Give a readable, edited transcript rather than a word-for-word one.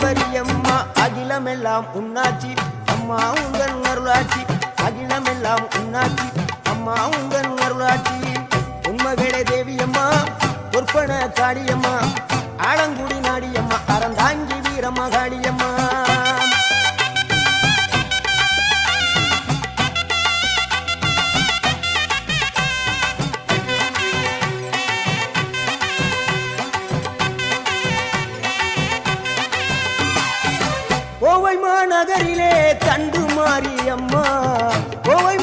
ஈஸ்வரியம்மா அகிலமெல்லாம் உன்னாட்சி அம்மா உங்கள் அருளாட்சி அகிலமெல்லாம் உன்னாட்சி அம்மா உங்கள் அருளாட்சி உண்மகளே தேவியம்மா பொற்பன காளியம்மா ஆலங்குடி நாடியம்மா அறந்தாங்கி வீரம்மா காளியம்மா கோவை மாநகரிலே தண்டு மாரியம்மா கோவை